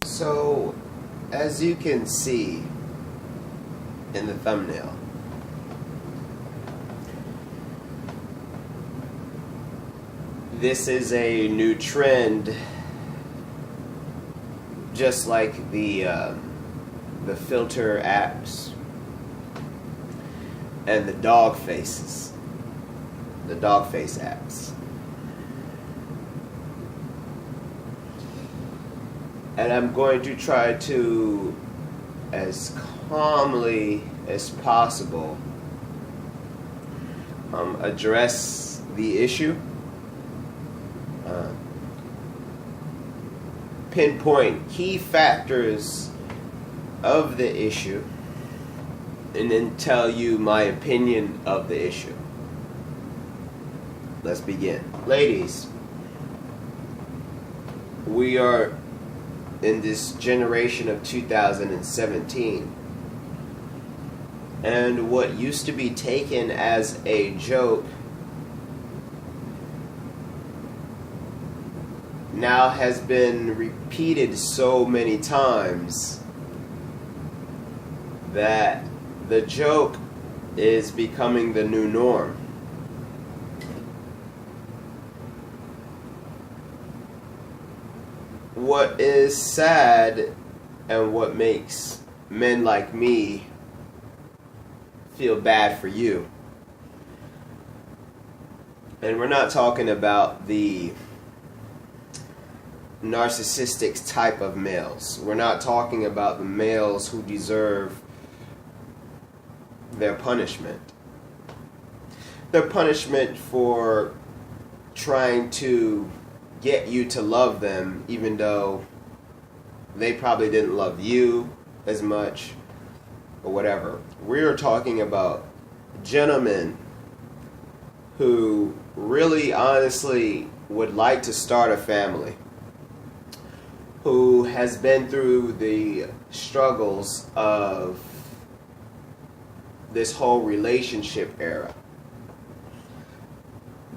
So, as you can see in the thumbnail, this is a new trend, just like the filter apps and the dog faces, the dog face apps. And I'm going to try to, as calmly as possible, address the issue, pinpoint key factors of the issue, and then tell you my opinion of the issue. Let's begin. Ladies, we are in this generation of 2017, and what used to be taken as a joke now has been repeated so many times that the joke is becoming the new norm. What is sad and what makes men like me feel bad for you, and we're not talking about the narcissistic type of males. We're not talking about the males who deserve their punishment. Their punishment for trying to get you to love them, even though they probably didn't love you as much, or whatever. We're talking about gentlemen who really honestly would like to start a family, who has been through the struggles of this whole relationship era.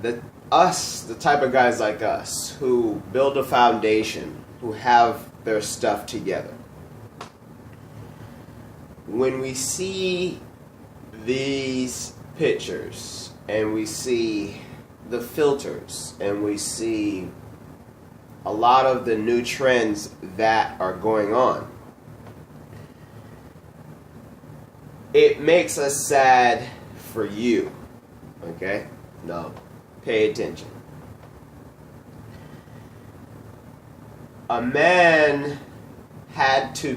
The type of guys like us who build a foundation, who have their stuff together. When we see these pictures and we see the filters and we see a lot of the new trends that are going on, it makes us sad for you. Okay? No. Pay attention. The men had to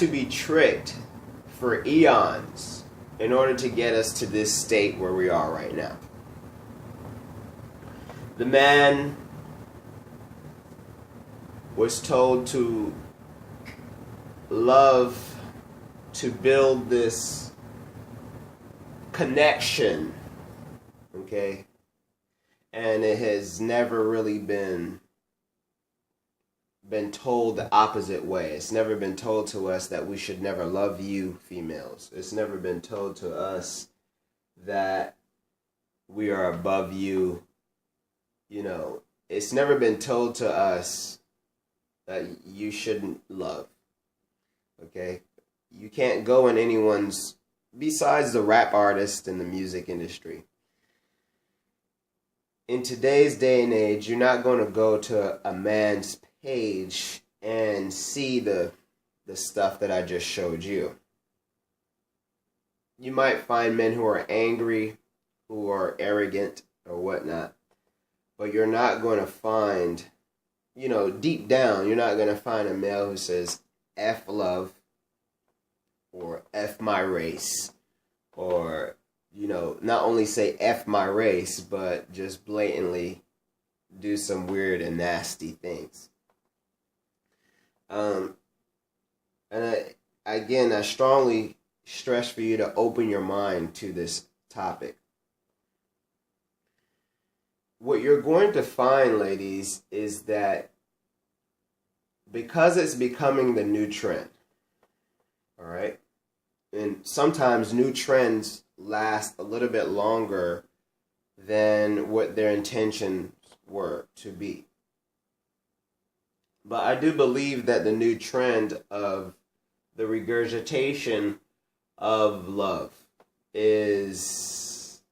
be tricked for eons in order to get us to this state where we are right now. The man was told to love, to build this connection, okay? And it has never really been told the opposite way. It's never been told to us that we should never love you females. It's never been told to us that we are above you. You know, it's never been told to us that you shouldn't love. Okay? You can't go in anyone's, besides the rap artist and the music industry. In today's day and age, you're not going to go to a man's page and see the stuff that I just showed you. You might find men who are angry, who are arrogant, or whatnot. But you're not going to find, you know, deep down, you're not going to find a male who says, F love, or F my race, or, you know, not only say F my race, but just blatantly do some weird and nasty things. I strongly stress for you to open your mind to this topic. what you're going to find, ladies, is that because it's becoming the new trend, all right, and sometimes new trends last a little bit longer than what their intentions were to be. But I do believe that the new trend of the regurgitation of love is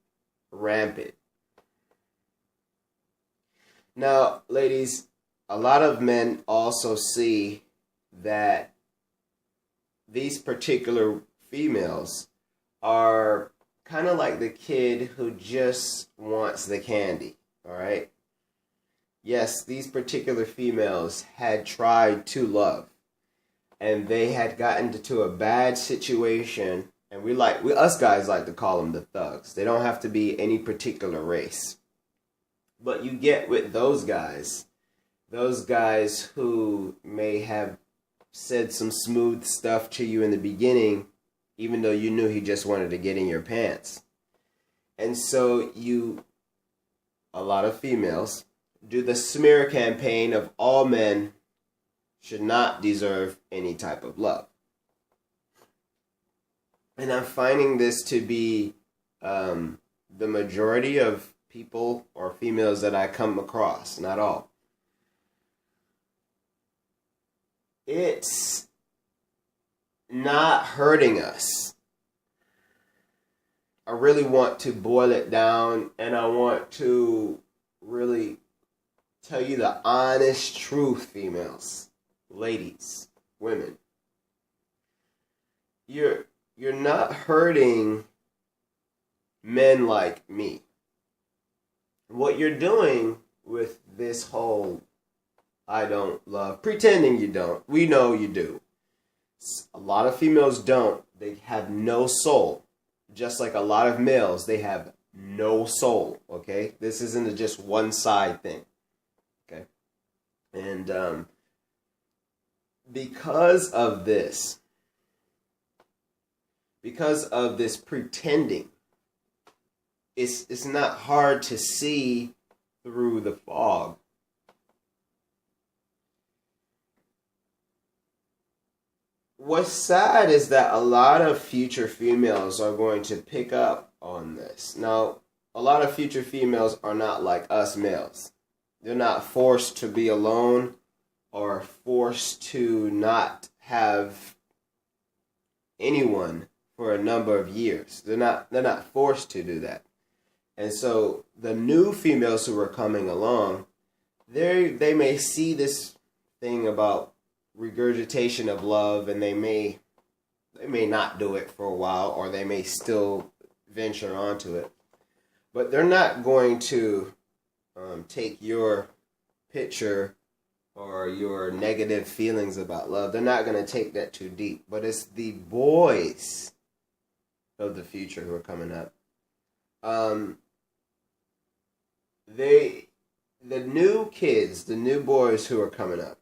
rampant. Now, ladies, a lot of men also see that these particular females are kind of like the kid who just wants the candy, all right? Yes, these particular females had tried to love, and they had gotten into a bad situation, and us guys like to call them the thugs. They don't have to be any particular race. But you get with those guys who may have said some smooth stuff to you in the beginning, even though you knew he just wanted to get in your pants. And so a lot of females, do the smear campaign of all men should not deserve any type of love. And I'm finding this to be the majority of people or females that I come across, not all. It's not hurting us. I really want to boil it down, and I want to really tell you the honest truth, females, ladies, women. You're not hurting men like me. What you're doing with this whole I don't love, pretending you don't. We know you do. A lot of females don't. They have no soul. Just like a lot of males, they have no soul, okay? This isn't a just one side thing, okay? And because of this pretending, it's not hard to see through the fog. What's sad is that a lot of future females are going to pick up on this. Now, a lot of future females are not like us males. They're not forced to be alone or forced to not have anyone for a number of years. They're not forced to do that. And so the new females who are coming along, they may see this thing about regurgitation of love, and they may not do it for a while, or they may still venture onto it, but they're not going to take your picture or your negative feelings about love. They're not going to take that too deep. But it's the boys of the future who are coming up. The new kids, the new boys who are coming up.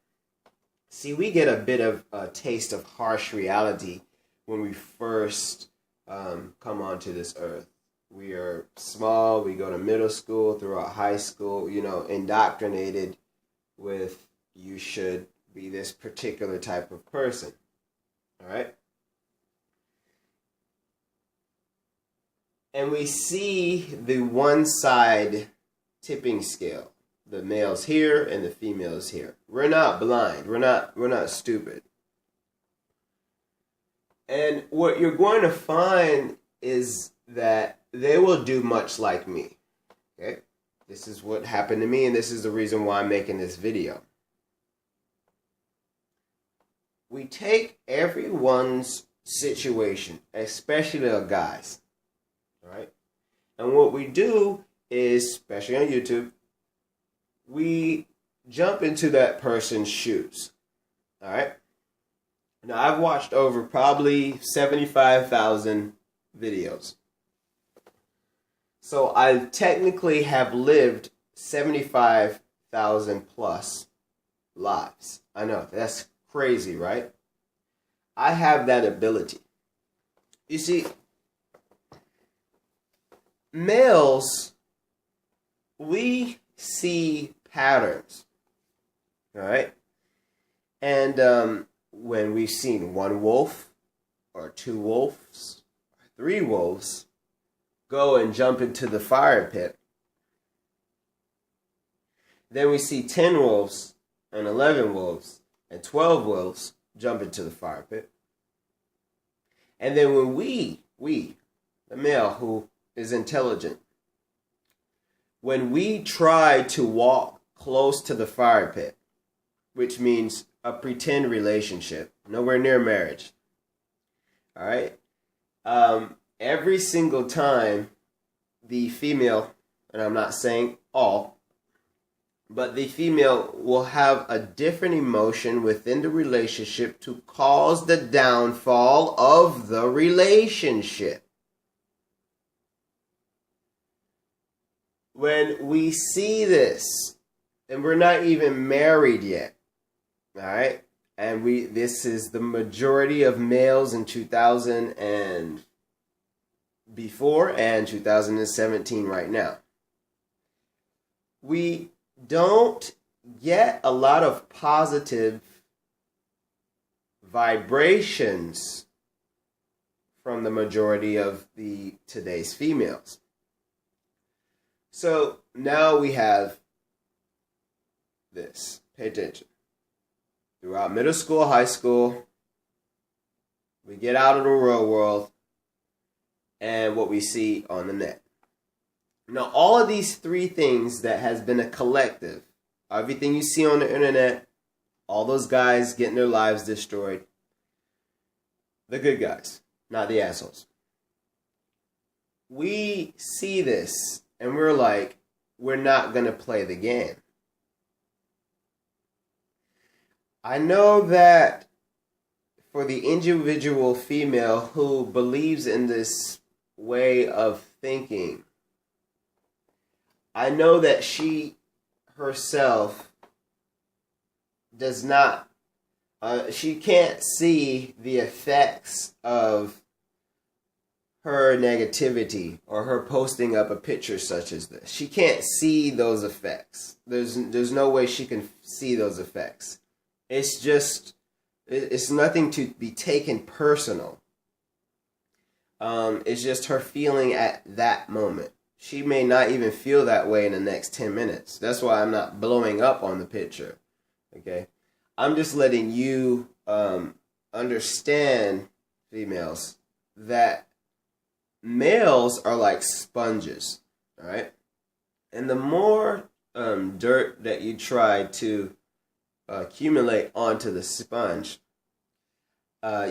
See, we get a bit of a taste of harsh reality when we first come onto this earth. We are small, we go to middle school, throughout high school, indoctrinated with you should be this particular type of person. All right? And we see the one side tipping scale. The males here and the females here. We're not blind. We're not stupid. And what you're going to find is that they will do much like me. Okay? This is what happened to me, and this is the reason why I'm making this video. We take everyone's situation, especially the guys. All right? And what we do is, especially on YouTube, we jump into that person's shoes. All right? Now, I've watched over probably 75,000 videos. So I technically have lived 75,000 plus lives. I know, that's crazy, right? I have that ability. You see, males we see patterns, all right? And when we've seen one wolf or two wolves, or three wolves go and jump into the fire pit, then we see 10 wolves and 11 wolves and 12 wolves jump into the fire pit. And then when we, the male who is intelligent, when we try to walk close to the fire pit, which means a pretend relationship, nowhere near marriage, all right? Every single time the female, and I'm not saying all, but the female will have a different emotion within the relationship to cause the downfall of the relationship. When we see this, and we're not even married yet, all right? And this is the majority of males in 2000 and before and 2017 right now. We don't get a lot of positive vibrations from the majority of today's females. So now we have this. Pay attention. Throughout middle school, high school, we get out of the real world and what we see on the net. Now, all of these three things that has been a collective, everything you see on the internet, all those guys getting their lives destroyed, the good guys, not the assholes. We see this and we're like, we're not going to play the game. I know that for the individual female who believes in this way of thinking, I know that she herself does not, she can't see the effects of her negativity or her posting up a picture such as this. She can't see those effects. There's no way she can see those effects. It's nothing to be taken personal. It's just her feeling at that moment. She may not even feel that way in the next 10 minutes. That's why I'm not blowing up on the picture. Okay? I'm just letting you understand, females, that males are like sponges. Alright? And the more dirt that you try to accumulate onto the sponge,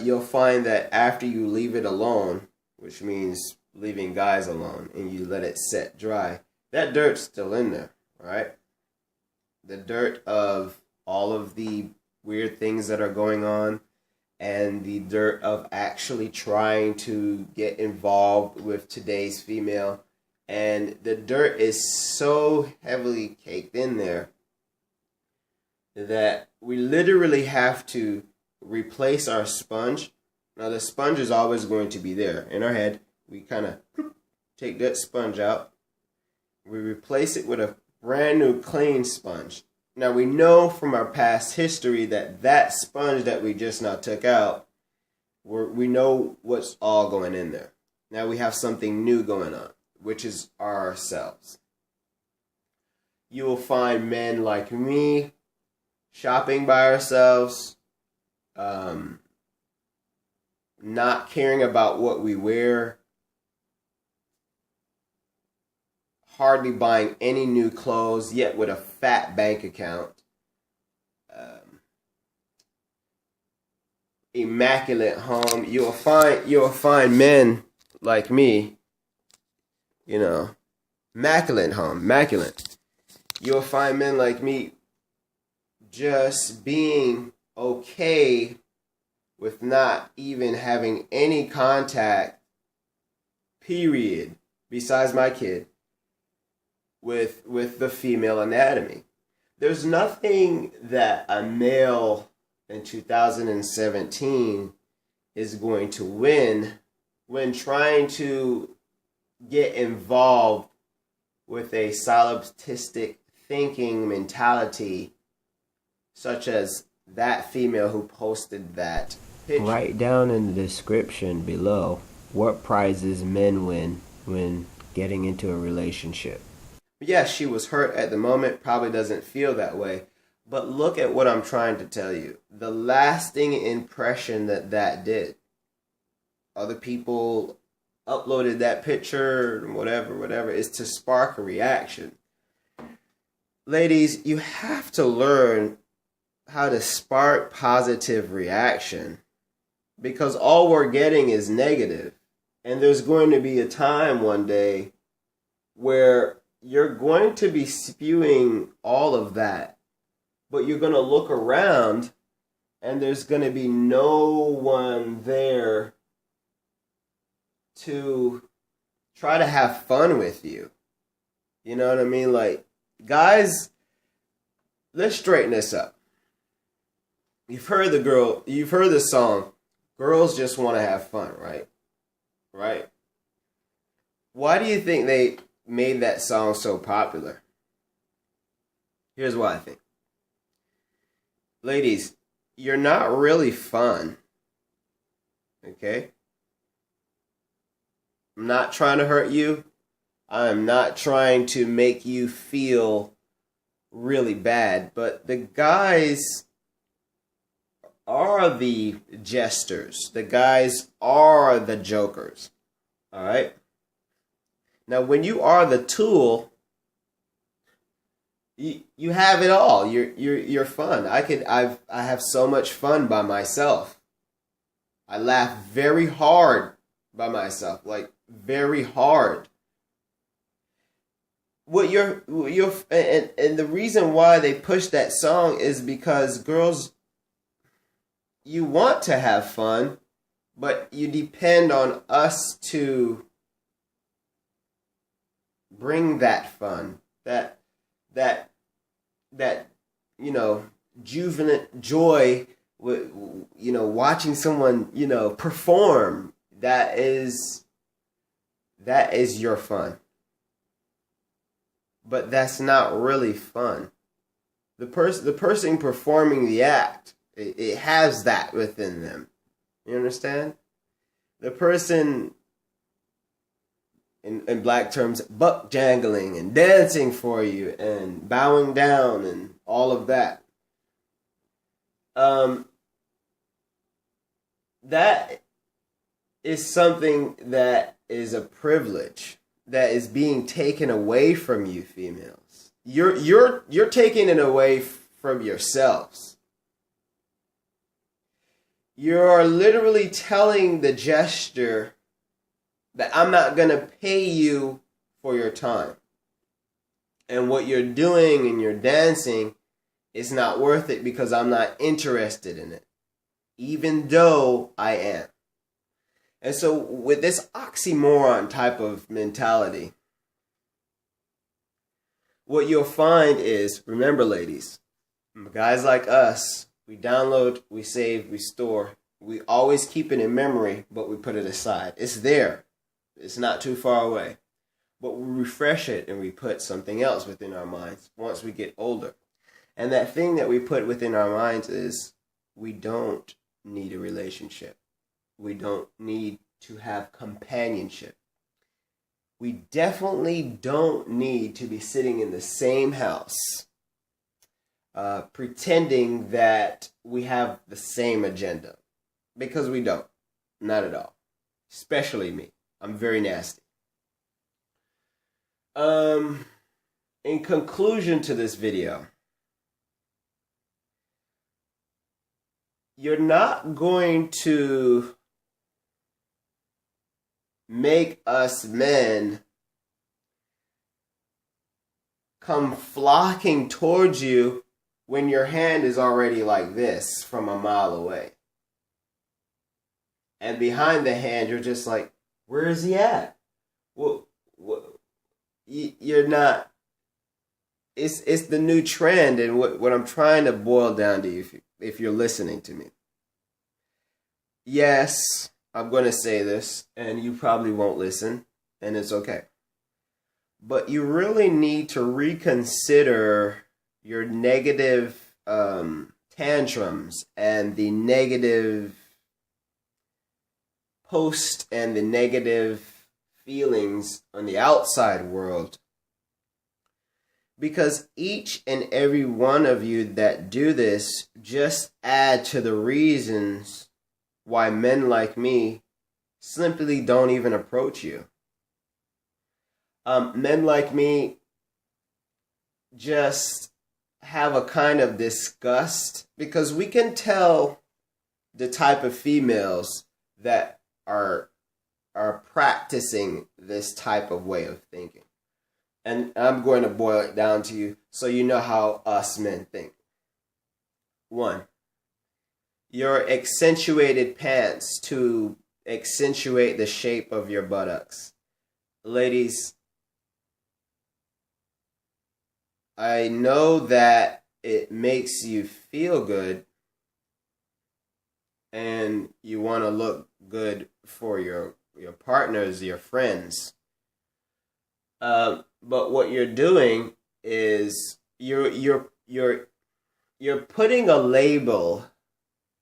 you'll find that after you leave it alone, which means leaving guys alone, and you let it set dry, that dirt's still in there, right? The dirt of all of the weird things that are going on, and the dirt of actually trying to get involved with today's female, and the dirt is so heavily caked in there that we literally have to replace our sponge. Now, the sponge is always going to be there in our head. We kind of take that sponge out. We replace it with a brand new clean sponge. Now, we know from our past history that that sponge that we just now took out, we know what's all going in there. Now we have something new going on, which is ourselves. You will find men like me shopping by ourselves, not caring about what we wear, hardly buying any new clothes, yet with a fat bank account, immaculate home. You'll find men like me, immaculate home, immaculate. You'll find men like me just being okay with not even having any contact, period, besides my kid, with the female anatomy. There's nothing that a male in 2017 is going to win when trying to get involved with a solipsistic thinking mentality, such as that female who posted that picture. Write down in the description below what prizes men win when getting into a relationship. Yes, she was hurt at the moment, probably doesn't feel that way. But look at what I'm trying to tell you. The lasting impression that did. Other people uploaded that picture, whatever, is to spark a reaction. Ladies, you have to learn how to spark positive reaction, because all we're getting is negative. And there's going to be a time one day where you're going to be spewing all of that, but you're going to look around and there's going to be no one there to try to have fun with you. You know what I mean? Like, guys, let's straighten this up. You've heard the song, girls just want to have fun, right? Right? Why do you think they made that song so popular? Here's why I think. Ladies, you're not really fun. Okay? I'm not trying to hurt you. I'm not trying to make you feel really bad. But the guys are the jesters. The guys are the jokers. All right? Now, when you are the tool, you have it all. You're fun. I have so much fun by myself. I laugh very hard by myself, like very hard. And the reason why they push that song is because girls, you want to have fun, but you depend on us to bring that fun, that juvenile joy, watching someone, perform. That is your fun. But that's not really fun. The person performing the act, it has that within them. You understand? The person, in black terms, buck jangling and dancing for you and bowing down and all of that. That is something that is a privilege that is being taken away from you, females. You're taking it away from yourselves. You're literally telling the gesture that I'm not going to pay you for your time. And what you're doing and you're dancing is not worth it because I'm not interested in it, even though I am. And so with this oxymoron type of mentality, what you'll find is, remember ladies, guys like us, we download, we save, we store. We always keep it in memory, but we put it aside. It's there. It's not too far away. But we refresh it and we put something else within our minds once we get older. And that thing that we put within our minds is we don't need a relationship. We don't need to have companionship. We definitely don't need to be sitting in the same house pretending that we have the same agenda. Because we don't. Not at all. Especially me. I'm very nasty. In conclusion to this video, you're not going to make us men come flocking towards you when your hand is already like this from a mile away. And behind the hand, you're just like, where is he at? Well, you're not. It's the new trend, and what I'm trying to boil down to you, if you're listening to me. Yes, I'm going to say this, and you probably won't listen, and it's okay. but you really need to reconsider your negative tantrums and the negative post and the negative feelings on the outside world. Because each and every one of you that do this just add to the reasons why men like me simply don't even approach you. Men like me just have a kind of disgust because we can tell the type of females that are practicing this type of way of thinking. And I'm going to boil it down to you so you know how us men think. 1, your accentuated pants to accentuate the shape of your buttocks. Ladies, I know that it makes you feel good and you want to look good for your partners, your friends. But what you're doing is you're putting a label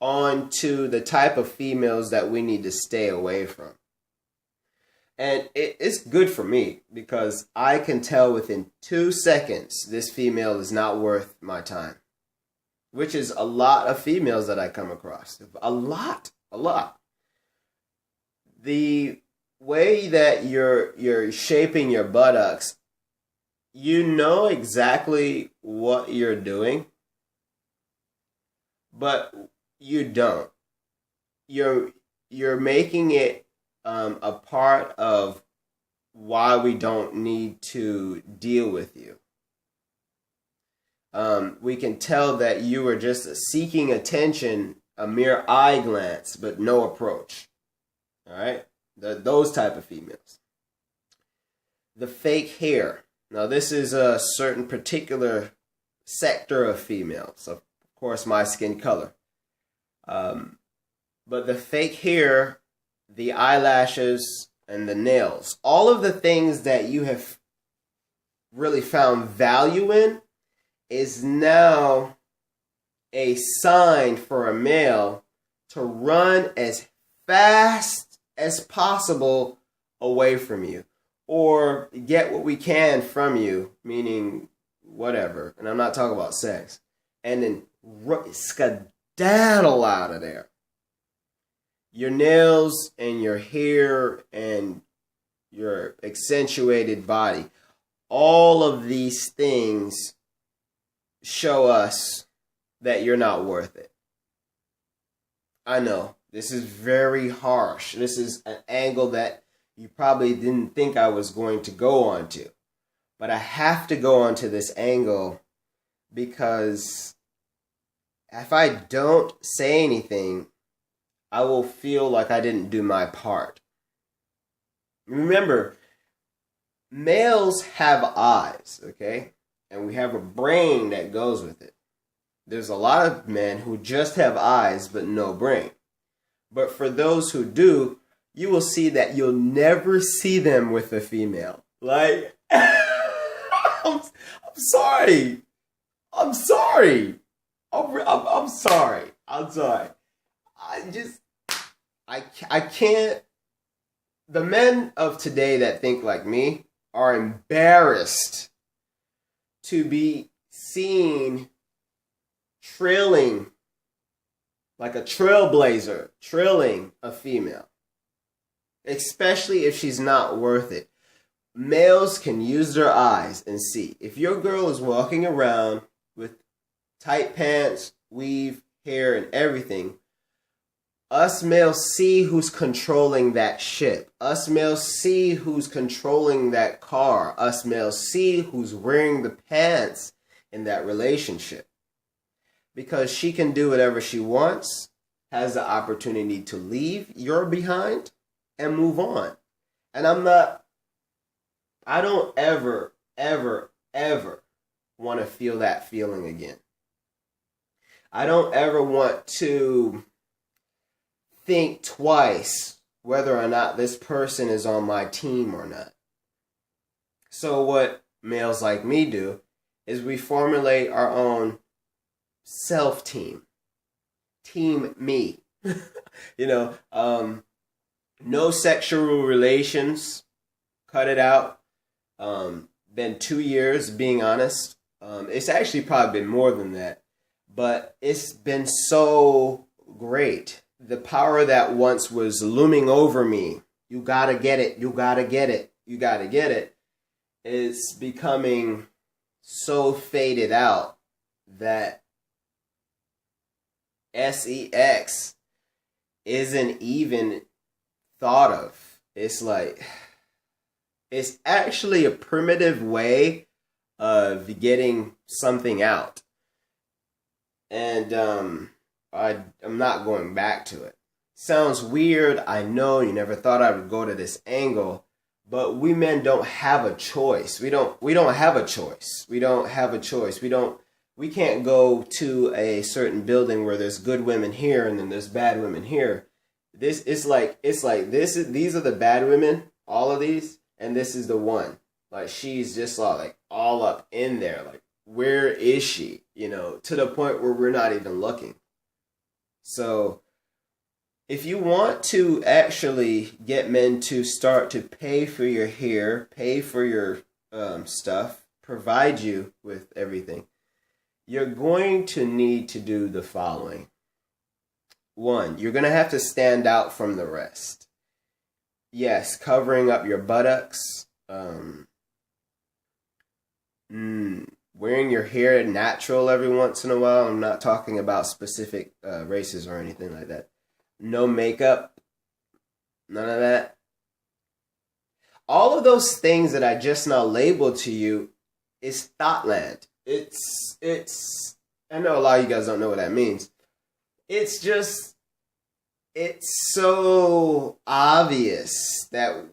onto the type of females that we need to stay away from. And it's good for me because I can tell within 2 seconds this female is not worth my time. Which is a lot of females that I come across. A lot. The way that you're shaping your buttocks, you know exactly what you're doing, but you don't. You're making it a part of why we don't need to deal with you. We can tell that you are just seeking attention, a mere eye glance, but no approach. All right? Those type of females. The fake hair. Now, this is a certain particular sector of females. Of course, my skin color. But the fake hair, the eyelashes, and the nails. All of the things that you have really found value in is now a sign for a male to run as fast as possible away from you or get what we can from you, meaning whatever, and I'm not talking about sex, and then skedaddle out of there. Your nails and your hair and your accentuated body, all of these things show us that you're not worth it. I know, this is very harsh. This is an angle that you probably didn't think I was going to go on to. But I have to go on to this angle because if I don't say anything, I will feel like I didn't do my part. Remember, males have eyes, okay? And we have a brain that goes with it. There's a lot of men who just have eyes but no brain. But for those who do, you will see that you'll never see them with a female. Like, I'm sorry. I'm sorry. I'm sorry. I can't. The men of today that think like me are embarrassed to be seen trailing like a trailblazer, trailing a female, especially if she's not worth it. Males can use their eyes and see. If your girl is walking around with tight pants, weave, hair, and everything, us males see who's controlling that ship. Us males see who's controlling that car. Us males see who's wearing the pants in that relationship. Because she can do whatever she wants, has the opportunity to leave your behind and move on. And I don't ever want to feel that feeling again. I don't ever want to think twice whether or not this person is on my team or not. So what males like me do is we formulate our own self team. Team me. you know, no sexual relations. Cut it out. Been 2 years, being honest. It's actually probably been more than that. But it's been so great. The power that once was looming over me, you gotta get it, you gotta get it, you gotta get it, is becoming so faded out that sex isn't even thought of. It's like, it's actually a primitive way of getting something out. And I'm not going back to it. Sounds weird, I know. You never thought I would go to this angle, but we men don't have a choice. We don't have a choice. We don't have a choice. We can't go to a certain building where there's good women here and then there's bad women here. These are the bad women, all of these, and this is the one. Like, she's just all up in there. Like, where is she? To the point where we're not even looking. So if you want to actually get men to start to pay for your hair, pay for your stuff, provide you with everything, you're going to need to do the following. One, you're going to have to stand out from the rest. Yes, covering up your buttocks, wearing your hair natural every once in a while. I'm not talking about specific races or anything like that. No makeup, none of that. All of those things that I just now labeled to you is Thoughtland. It's. I know a lot of you guys don't know what that means. It's so obvious that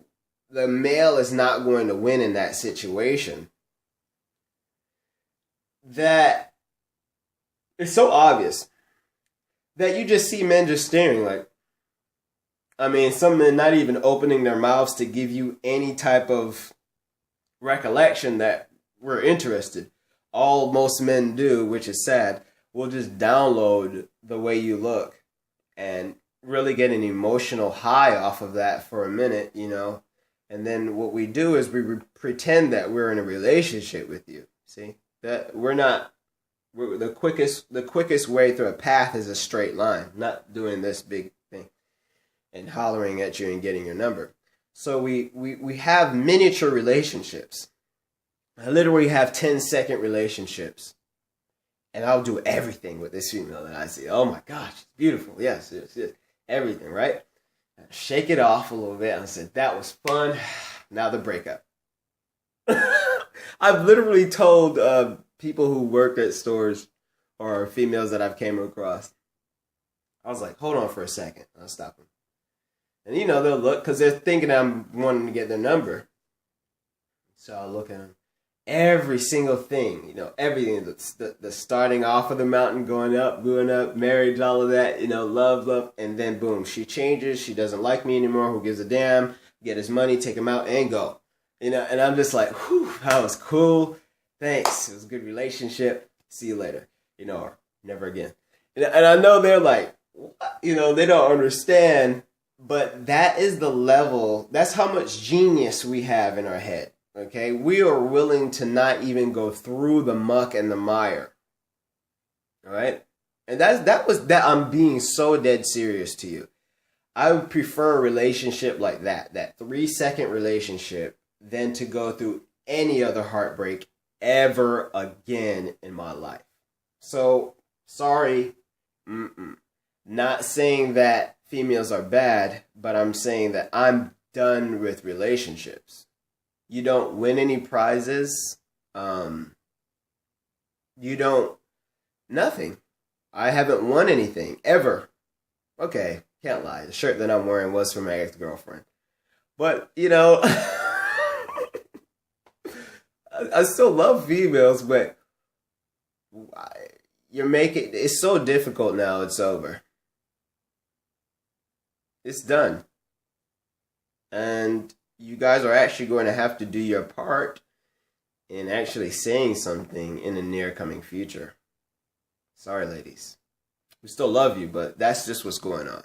the male is not going to win in that situation. That it's so obvious that you just see men just staring like, some men not even opening their mouths to give you any type of recollection that we're interested. All most men do, which is sad, will just download the way you look and really get an emotional high off of that for a minute, And then what we do is we pretend that we're in a relationship with you. See? That the quickest way through a path is a straight line, not doing this big thing and hollering at you and getting your number. So we have miniature relationships. I literally have 10-second relationships, and I'll do everything with this female that I see. Oh my gosh, it's beautiful. Yes, everything, right? I shake it off a little bit and I said, that was fun. Now the breakup. I've literally told people who work at stores or females that I've came across, I was like, hold on for a second. I'll stop them. And they'll look because they're thinking I'm wanting to get their number. So I'll look at them. Every single thing, everything, the starting off of the mountain, going up, marriage, all of that, love, and then boom, she changes, she doesn't like me anymore, who gives a damn, get his money, take him out, and go. And I'm just like, whew, that was cool, thanks, it was a good relationship, see you later, or never again. And I know they're like, they don't understand, but that is the level, that's how much genius we have in our head. Okay, we are willing to not even go through the muck and the mire. All right, and that. I'm being so dead serious to you. I would prefer a relationship like that 3-second relationship, than to go through any other heartbreak ever again in my life. So sorry, not saying that females are bad, but I'm saying that I'm done with relationships. You don't win any prizes. You don't... Nothing. I haven't won anything, ever. Okay, can't lie. The shirt that I'm wearing was from my ex-girlfriend. But, I still love females, but it's so difficult now, it's over. It's done. And you guys are actually going to have to do your part and actually saying something in the near coming future. Sorry, ladies. We still love you, but that's just what's going on.